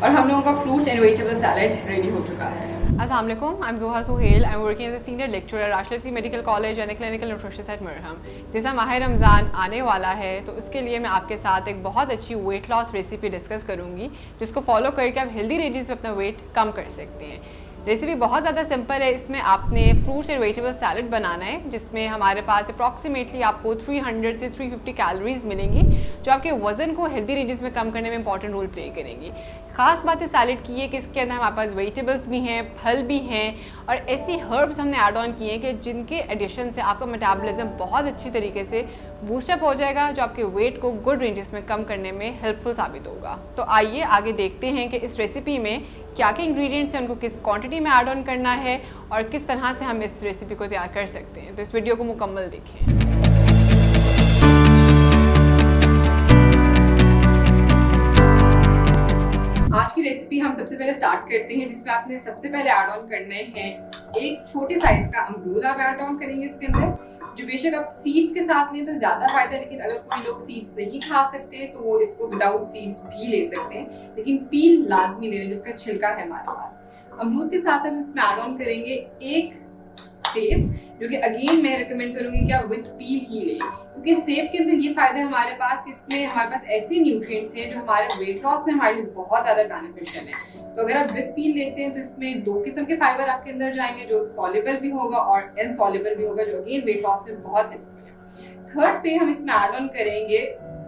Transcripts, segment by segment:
और हम लोगों का fruits and vegetable salad ready हो चुका है। Assalamu alaikum, I'm Zoha Suhail. I'm working as a senior lecturer at Rashid Medical College and a clinical nutritionist at Marham. जैसा माह रमज़ान आने वाला है तो उसके लिए मैं आपके साथ एक बहुत अच्छी वेट लॉस रेसिपी डिस्कस करूंगी जिसको फॉलो करके आप हेल्दी रेंजेस में अपना वेट कम कर सकते हैं। रेसिपी बहुत ज़्यादा सिंपल है। इसमें आपने फ्रूट्स एंड वेजिटेबल सैलेड बनाना है जिसमें हमारे पास अप्रॉक्सीमेटली आपको 300 से 350 कैलोरीज मिलेंगी जो आपके वज़न को हेल्दी रेंजेस में कम करने में इंपॉर्टेंट रोल प्ले करेंगी। ख़ास बात है सैलेड की है कि इसके अंदर हमारे पास वेजिटेबल्स भी हैं, फल भी हैं और ऐसी हर्ब्स हमने ऐड ऑन किए हैं कि जिनके एडिशन से आपका मेटाबॉलिज्म बहुत अच्छी तरीके से बूस्टअप हो जाएगा जो आपके वेट को गुड रेंजेस में कम करने में हेल्पफुल साबित होगा। तो आइए आगे देखते हैं कि इस रेसिपी में क्या क्या इंग्रेडिएंट्स हैं, उनको किस क्वांटिटी में ऐड ऑन करना है और किस तरह से हम इस रेसिपी को तैयार कर सकते हैं। तो इस वीडियो को मुकम्मल देखें। आज की रेसिपी हम सबसे पहले स्टार्ट करते हैं जिसमें आपने सबसे पहले ऐड ऑन करने हैं एक छोटे साइज का अमरूद। आप ऐड ऑन करेंगे इसके अंदर, जो बेशक आप सीड्स के साथ लें तो ज़्यादा फायदा है, लेकिन अगर कोई लोग सीड्स नहीं खा सकते तो वो इसको विदाउट सीड्स भी ले सकते हैं, लेकिन पील लाजमी ले लें जिसका छिलका है हमारे पास। अमरूद के साथ हम इसमें ऐड ऑन करेंगे एक सेब, जो कि अगेन मैं रिकमेंड करूंगी कि आप विद पील ही लें, क्योंकि सेब के अंदर ये फायदा है हमारे पास कि इसमें हमारे पास ऐसे न्यूट्रिएंट्स हैं जो हमारे वेट लॉस में हमारे लिए बहुत ज़्यादा बेनिफिशियल है। तो अगर आप विद पील लेते हैं तो इसमें दो किस्म के फाइबर आपके अंदर जाएंगे, जो सॉल्युबल भी होगा और इनसॉल्युबल भी होगा, जो अगेन वेट लॉस में बहुत हेल्पफुल है। थर्ड पे हम इसमें ऐड ऑन करेंगे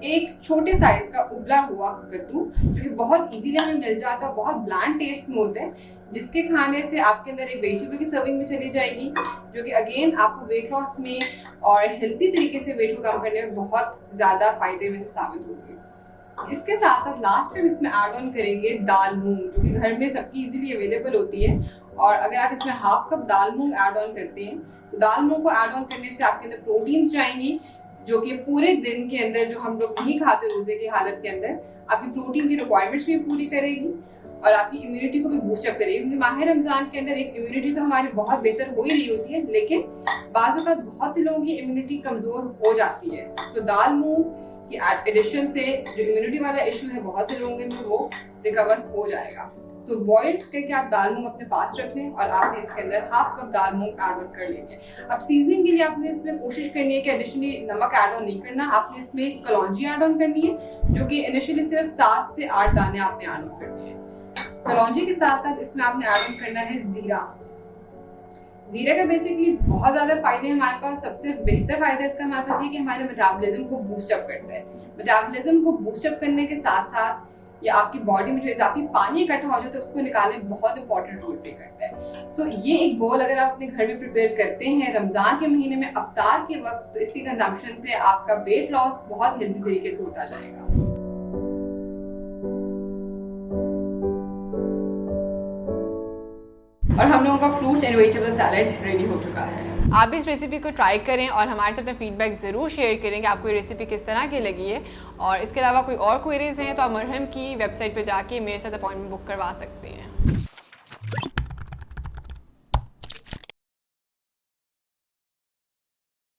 एक छोटे साइज का उबला हुआ कद्दू, जो कि बहुत इजीली हमें मिल जाता है, बहुत ब्लैंड टेस्ट में होता है, जिसके खाने से आपके अंदर एक वेजिटेबल की सर्विंग में चली जाएगी, जो कि अगेन आपको वेट लॉस में और हेल्दी तरीके से वेट को कम करने में बहुत ज़्यादा फायदे में साबित होगी। इसके साथ साथ लास्ट में इसमें ऐड ऑन करेंगे दाल मूंग, जो कि घर में सबकी इजीली अवेलेबल होती है। और अगर आप इसमें half cup dal moong add on करते हैं तो दाल मूंग को ऐड ऑन करने से आपके अंदर प्रोटीन्स जाएंगी, जो कि पूरे दिन के अंदर जो हम लोग नहीं खाते रोजे की हालत के अंदर, आपकी प्रोटीन की रिक्वायरमेंट्स भी पूरी करेगी और आपकी इम्यूनिटी को भी बूस्टअप करेगी। क्योंकि माह रमजान के अंदर एक इम्यूनिटी तो हमारी बहुत बेहतर हो ही रही होती है, लेकिन बाज़ औक़ात बहुत से लोगों की इम्यूनिटी कमज़ोर हो जाती है। तो दाल मूंग की एडिशन से जो इम्यूनिटी वाला इशू है बहुत से लोगों में वो रिकवर हो जाएगा। सो बॉइल करके आप दाल मूंग अपने पास रख लें और आपने इसके अंदर half cup dal moong add on कर लेंगे। अब सीजनिंग के लिए आपने इसमें कोशिश करनी है कि एडिशनली नमक ऐड ऑन नहीं करना, आपने इसमें कलौंजी ऐड ऑन करनी है, जो कि इनिशियली सिर्फ 7 से 8 दाने आपने ऐड ऑन करनी है। कलौंजी के साथ साथ इसमें आपने ऐड ऑन करना है जीरा। जीरा का बेसिकली बहुत ज़्यादा फायदे हैं हमारे पास। सबसे बेहतर फायदा इसका हमारे पास ये कि हमारे मेटाबॉलिज्म को बूस्टअप करता है। मेटाबॉलिज्म को बूस्टअप करने के साथ साथ या आपकी बॉडी में जो इजाफी पानी इकट्ठा हो जाता है उसको निकालने में बहुत इंपॉर्टेंट रोल प्ले करता है। सो ये एक बोल अगर आप अपने घर में प्रिपेयर करते हैं रमज़ान के महीने में अफ्तार के वक्त, तो इसकी कंजम्पशन से आपका वेट लॉस बहुत हेल्दी तरीके से होता जाएगा। और हम लोगों का fruits and vegetable salad ready हो चुका है। आप भी इस रेसिपी को ट्राई करें और हमारे साथ अपना फीडबैक ज़रूर शेयर करें कि आपको ये रेसिपी किस तरह की लगी है। और इसके अलावा कोई और क्वेरीज हैं तो आप मरहम की वेबसाइट पर जाके मेरे साथ अपॉइंटमेंट बुक करवा सकते हैं।